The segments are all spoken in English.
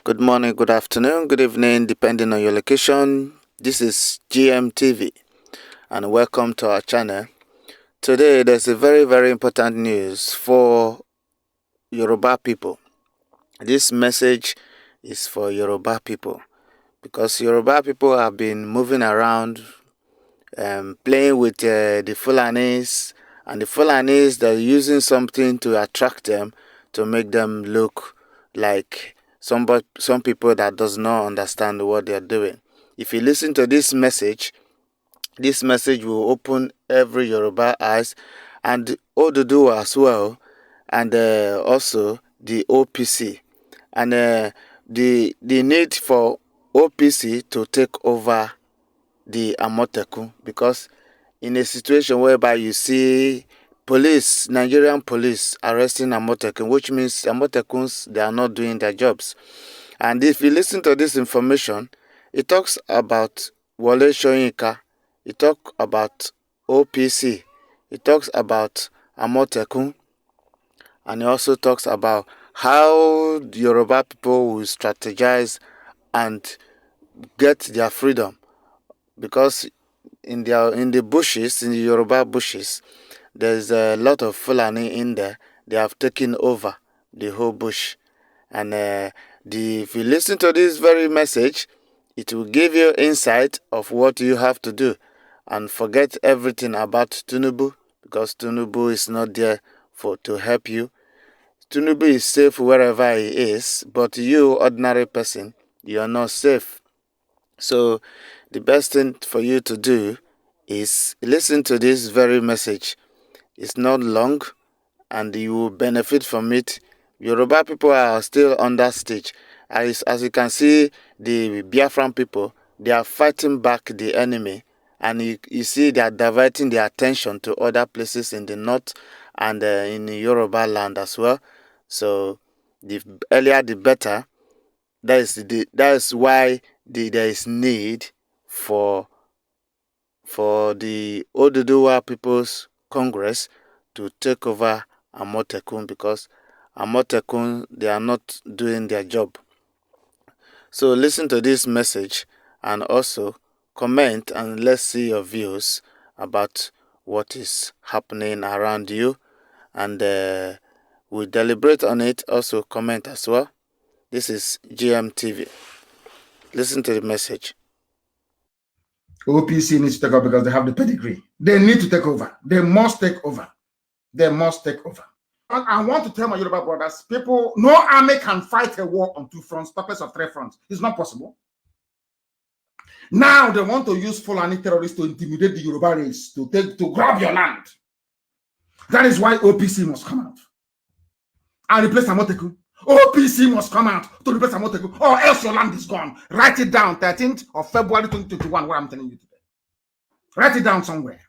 Good morning, good afternoon, good evening, depending on your location. This is GMTV, and welcome to our channel. Today, there's a very important news for Yoruba people. This message is for Yoruba people because Yoruba people have been moving around, playing with the Fulanis, and the Fulanis, they're using something to attract them, to make them look like some people that does not understand what they're doing. If you listen to this message will open every Yoruba eyes, and Odudu as well, and also the O.P.C, and the need for O.P.C to take over the Amotekun, because in a situation whereby you see Nigerian police arresting Amotekun, which means Amotekuns, they are not doing their jobs. And if you listen to this information, it talks about Wole Soyinka, it talks about O.P.C, it talks about Amotekun, and it also talks about how the Yoruba people will strategize and get their freedom, because in the bushes, in the Yoruba bushes, there's a lot of Fulani in there. They have taken over the whole bush, and if you listen to this very message, it will give you insight of what you have to do, and forget everything about Tinubu, because Tinubu is not there to help you. Tinubu is safe wherever he is, but you, ordinary person, you are not safe. So the best thing for you to do is listen to this very message. It's not long, and you will benefit from it. Yoruba people are still on that stage. As you can see, the Biafran people, they are fighting back the enemy, and you see they are diverting their attention to other places in the north and in Yoruba land as well. So the earlier the better. That is why there is need for the Oduduwa People's Congress to take over Amotekun, because Amotekun, they are not doing their job. So listen to this message and also comment, and let's see your views about what is happening around you, and we deliberate on it. Also comment as well. This is GMTV. Listen to the message. O.P.C needs to take over because they have the pedigree. They need to take over. They must take over. They must take over. I want to tell my Yoruba brothers, people, no army can fight a war on two fronts, purpose of three fronts. It's not possible. Now they want to use Fulani terrorists to intimidate the Yoruba race, to grab your land. That is why O.P.C must come out and replace Amotekun. O.P.C must come out to replace Amotekun, or else your land is gone. Write it down, 13th of February 2021, what I'm telling you today. Write it down somewhere.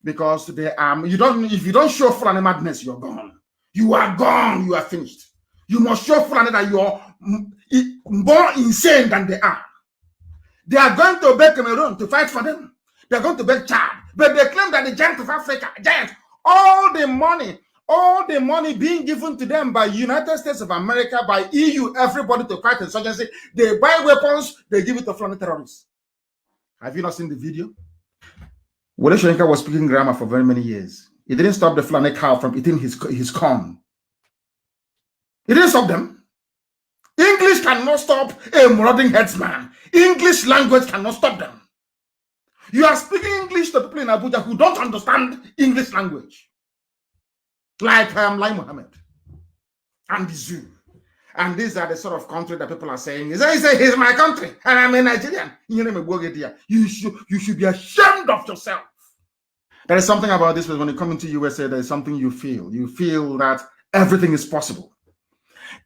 Because they if you don't show Fulani madness, you're gone. You are gone. You are finished. You must show Fulani that you're more insane than they are. They are going to beg Cameroon to fight for them. They're going to beg Chad. But they claim that the giant of Africa, all the money being given to them by United States of America, by EU, everybody to fight insurgency, they buy weapons, they give it to Fulani terrorists. Have you not seen the video? Wole Soyinka was speaking grammar for very many years. It didn't stop the Fulani cow from eating his corn. It didn't stop them. English cannot stop a marauding herdsman. English language cannot stop them. You are speaking English to people in Abuja who don't understand English language. Like Lai Mohammed and the zoo. And these are the sort of country that people are saying, he's my country, and I'm a Nigerian. You should be ashamed of yourself. There is something about this, when you come into USA, there is something you feel. You feel that everything is possible.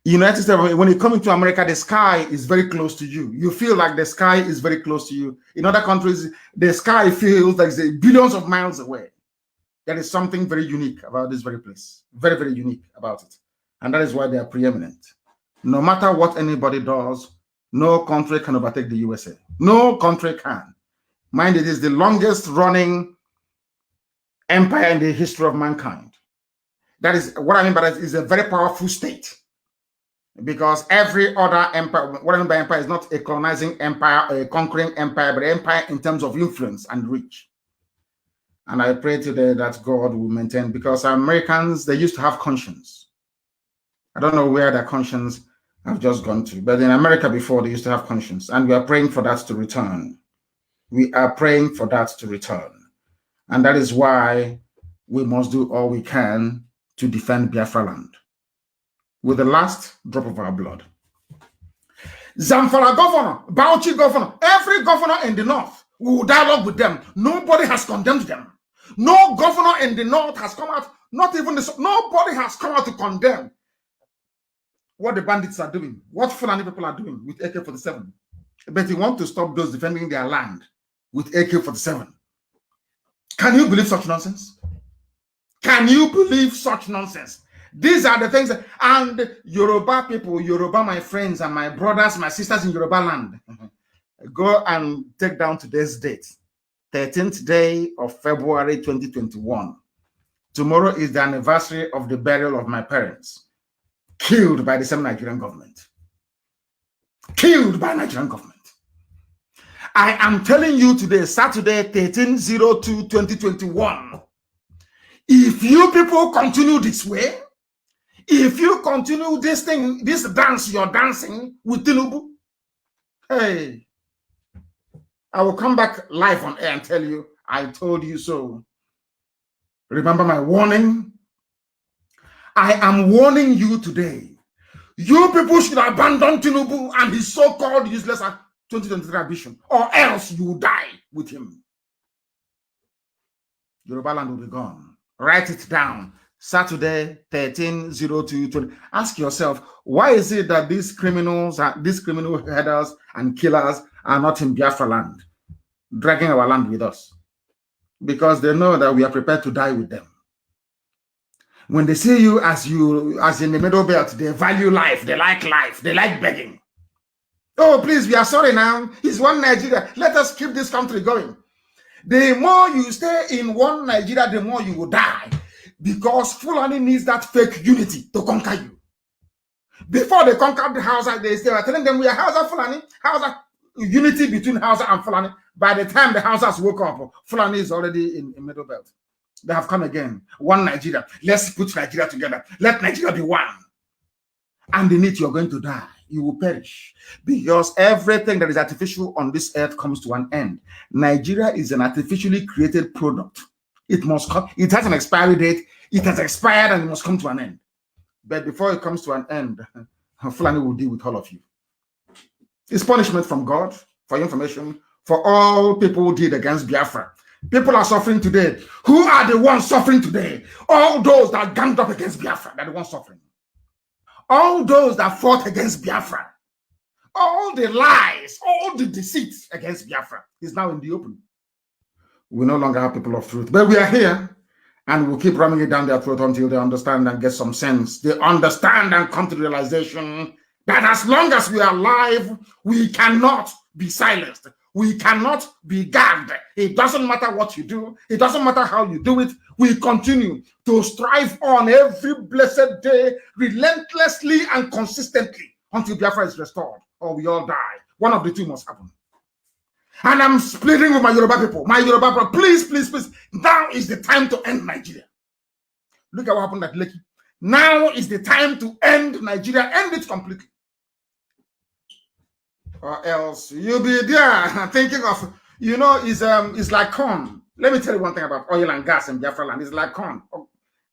United States, when you come into America, the sky is very close to you. You feel like the sky is very close to you. In other countries, the sky feels like it's billions of miles away. There is something very unique about this very place. Very unique about it. And that is why they are preeminent. No matter what anybody does, no country can overtake the USA. No country can. Mind, it is the longest running empire in the history of mankind. That is what I mean by that. Is a very powerful state. Because every other empire, whatever empire, is not a colonizing empire, a conquering empire, but empire in terms of influence and reach. And I pray today that God will maintain, because Americans, they used to have conscience. I don't know where their conscience have just gone to, but in America before, they used to have conscience, and we are praying for that to return. We are praying for that to return. And that is why we must do all we can to defend Biafra land with the last drop of our blood. Zamfara governor, Bauchi governor, every governor in the north, we will dialogue with them. Nobody has condemned them. No governor in the north has come out, not even the, nobody has come out to condemn what the bandits are doing, what Fulani people are doing with AK-47. But they want to stop those defending their land with AK-47. Can you believe such nonsense? Can you believe such nonsense? These are the things that, and Yoruba people, Yoruba, my friends and my brothers, my sisters in Yoruba land, go and take down today's date, 13th day of February 2021. Tomorrow is the anniversary of the burial of my parents, killed by the same Nigerian government. Killed by Nigerian government. I am telling you today, Saturday, 13/02/2021, if you people continue this way, if you continue this thing, this dance you're dancing with Tinubu, hey, I will come back live on air and tell you, I told you so. Remember my warning? I am warning you today. You people should abandon Tinubu and his so-called useless 2023 ambition, or else you will die with him. Yoruba land will be gone. Write it down. Saturday, 13/02/20. Ask yourself, why is it that these criminals, these criminal headers and killers are not in Biafra land, dragging our land with us? Because they know that we are prepared to die with them. When they see you as in the middle belt, they value life, they like begging. Oh, please, we are sorry now. It's one Nigeria. Let us keep this country going. The more you stay in one Nigeria, the more you will die. Because Fulani needs that fake unity to conquer you. Before they conquered the Hausa, they were telling them we are Hausa Fulani, Hausa, unity between Hausa and Fulani. By the time the Hausas woke up, Fulani is already in Middle Belt. They have come again. One Nigeria. Let's put Nigeria together. Let Nigeria be one. Underneath, you're going to die. You will perish. Because everything that is artificial on this earth comes to an end. Nigeria is an artificially created product. It must come. It has an expiry date. It has expired and it must come to an end. But before it comes to an end, Fulani will deal with all of you. It's punishment from God, for your information, for all people who did against Biafra. People are suffering today. Who are the ones suffering today? All those that ganged up against Biafra, they're the ones suffering. All those that fought against Biafra, all the lies, all the deceits against Biafra is now in the open. We no longer have people of truth, but we are here and we'll keep ramming it down their throat until they understand and get some sense. They understand and come to the realization that as long as we are alive, we cannot be silenced. We cannot be gagged. It doesn't matter what you do. It doesn't matter how you do it. We continue to strive on every blessed day, relentlessly and consistently until Biafra is restored or we all die. One of the two must happen. And I'm splitting with my Yoruba people. My Yoruba people, please, please, please. Now is the time to end Nigeria. Look at what happened at Lekki. Now is the time to end Nigeria. End it completely. Or else you'll be there thinking of, it's like corn. Let me tell you one thing about oil and gas in Biafra land. It's like corn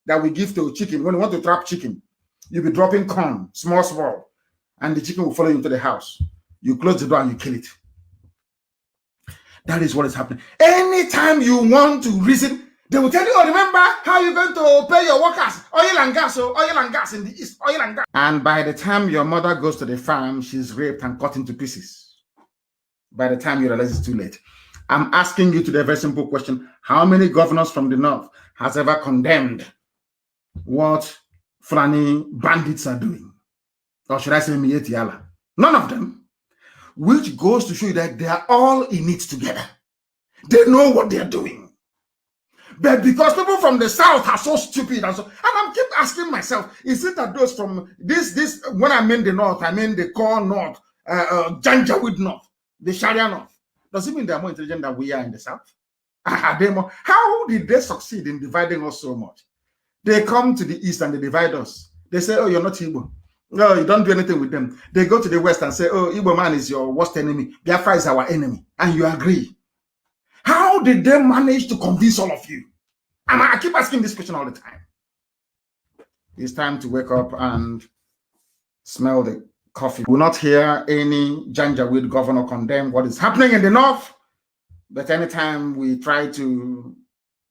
that we give to chicken. When you want to trap chicken, you'll be dropping corn, small, and the chicken will follow you into the house. You close the door and you kill it. That is what is happening. Anytime you want to reason, they will tell you, oh, remember how you're going to pay your workers? Oil and gas in the east, oil and gas. And by the time your mother goes to the farm, she's raped and cut into pieces. By the time you realize it's too late. I'm asking you today a very simple question. How many governors from the north has ever condemned what Fulani bandits are doing? Or should I say Mietiala? None of them. Which goes to show you that they are all in it together. They know what they are doing. But because people from the south are so stupid, and I'm keep asking myself, is it that those from this when I mean the north, I mean the core north, Janjaweed north, the Sharia north. Does it mean they're more intelligent than we are in the south? Are they more? How did they succeed in dividing us so much? They come to the east and they divide us. They say, oh, you're not Igbo. No, you don't do anything with them. They go to the west and say, oh, Igbo man is your worst enemy. Biafra is our enemy. And you agree. How did they manage to convince all of you? And I keep asking this question all the time. It's time to wake up and smell the coffee. We will not hear any Janjaweed governor condemn what is happening in the north. But anytime we try to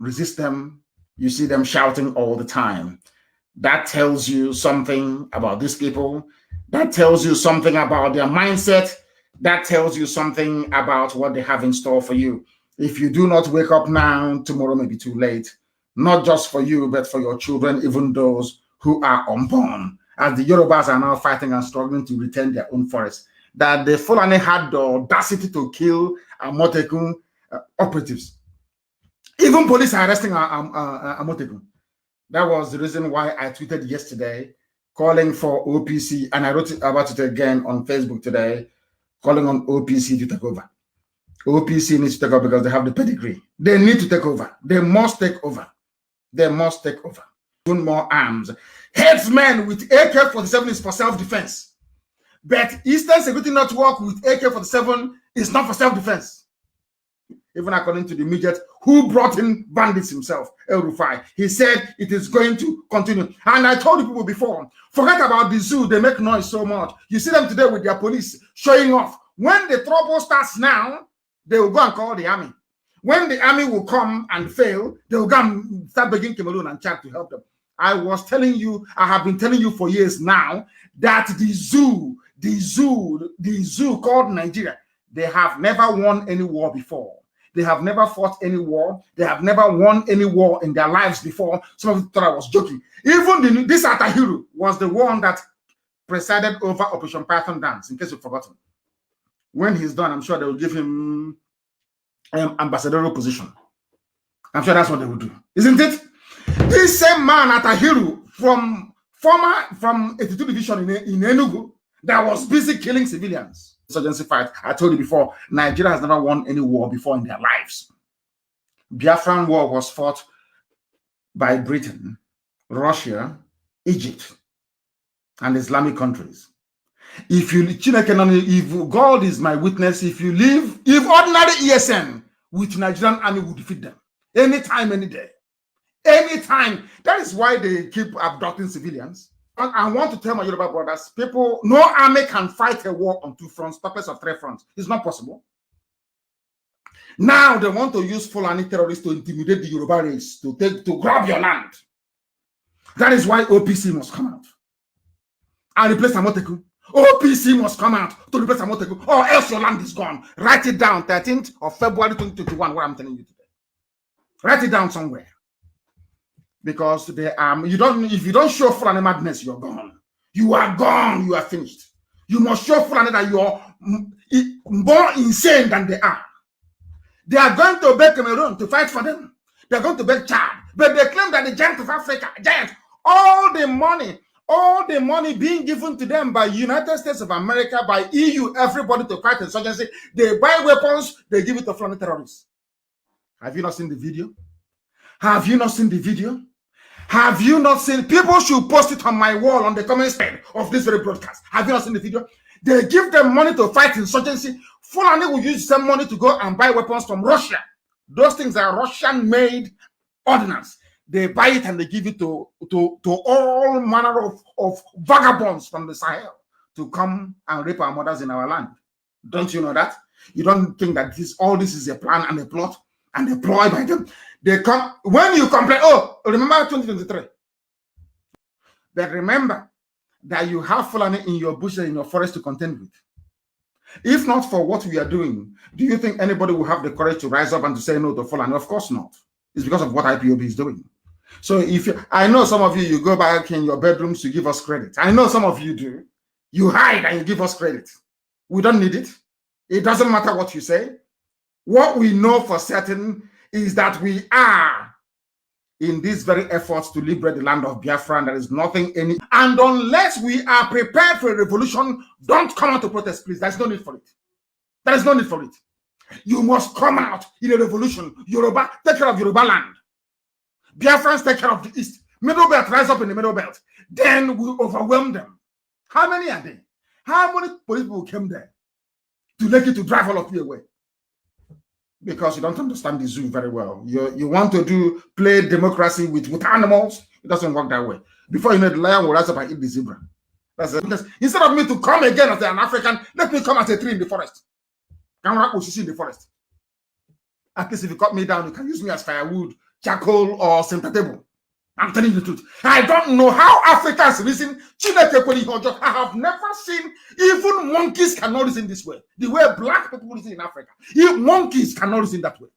resist them, you see them shouting all the time. That tells you something about these people. That tells you something about their mindset. That tells you something about what they have in store for you. If you do not wake up now, tomorrow may be too late. Not just for you, but for your children, even those who are unborn. As the Yorubas are now fighting and struggling to retain their own forests. That the Fulani had the audacity to kill Amotekun operatives. Even police are arresting Amotekun. That was the reason why I tweeted yesterday calling for O.P.C. and I wrote about it again on Facebook today, calling on O.P.C. to take over. O.P.C. needs to take over because they have the pedigree. They need to take over. They must take over. They must take over. Even more arms. Herdsmen with AK-47 is for self-defense. But Eastern Security Network with AK-47 is not for self-defense. Even according to the midget who brought in bandits himself, El Rufai, he said it is going to continue. And I told people before, forget about the zoo, they make noise so much. You see them today with their police showing off. When the trouble starts now, they will go and call the army. When the army will come and fail, they will go and start begging Cameroon and Chad to help them. I was telling you, I have been telling you for years now that the zoo called Nigeria, they have never won any war before. They have never fought any war. They have never won any war in their lives before. Some of you thought I was joking. Even this Atahiru was the one that presided over Operation Python Dance, in case you've forgotten. When he's done, I'm sure they will give him ambassadorial position. I'm sure that's what they will do. Isn't it? This same man, Atahiru, from 82 Division in Enugu, that was busy killing civilians. Insurgency fight. I told you before, Nigeria has never won any war before in their lives. Biafran War was fought by Britain, Russia, Egypt, and Islamic countries. If God is my witness, if ordinary ESN with Nigerian army would defeat them anytime, any day, anytime. That is why they keep abducting civilians. I want to tell my Yoruba brothers, people, no army can fight a war on two fronts, purpose of three fronts. It's not possible. Now they want to use Fulani terrorists to intimidate the Yoruba race, to grab your land. That is why O.P.C. must come out and replace Amotekun. O.P.C. must come out to replace Amotekun, or else your land is gone. Write it down, 13th of February 2021, what I'm telling you today. Write it down somewhere. Because they if you don't show Fulani madness, you're gone. You are gone. You are finished. You must show Fulani that you're more insane than they are. They are going to beg Cameroon to fight for them. They're going to beg Chad. But they claim that the giant of Africa, all the money being given to them by United States of America, by EU, everybody to fight insurgency, they buy weapons, they give it to Fulani terrorists. Have you not seen the video? Have you not seen the video? Have you not seen? People should post it on my wall on the comment section of this very broadcast. Have you not seen the video? They give them money to fight insurgency. Fulani will use some money to go and buy weapons from Russia. Those things are Russian-made ordnance. They buy it and they give it to all manner of vagabonds from the Sahel to come and rape our mothers in our land. Don't you know that? You don't think that all this is a plan and a plot and a ploy by them? They come when you complain. Oh, remember 2023. But remember that you have Fulani in your bush and in your forest to contend with. If not for what we are doing, do you think anybody will have the courage to rise up and to say no to Fulani? Of course not. It's because of what IPOB is doing. So I know some of you go back in your bedrooms to give us credit. I know some of you do. You hide and you give us credit. We don't need it. It doesn't matter what you say. What we know for certain is that we are in these very efforts to liberate the land of Biafra. And there is nothing any. And unless we are prepared for a revolution, don't come out to protest, please. There's no need for it. There is no need for it. You must come out in a revolution. Yoruba, take care of Yoruba land. Biafrans take care of the East. Middle belt, rise up in the middle belt. Then we overwhelm them. How many are there? How many police people came there to make it to drive all of you away? Because you don't understand the zoo very well. You want to play democracy with animals. It doesn't work that way. Before you know, the lion will rise up and eat the zebra. That's it. Because instead of me to come again as an African, let me come as a tree in the forest. In the forest. At least if you cut me down, you can use me as firewood, charcoal, or center table. I'm telling you the truth. I don't know how Africans reason. I have never seen, even monkeys cannot reason this way. The way black people reason in Africa. Monkeys cannot reason that way.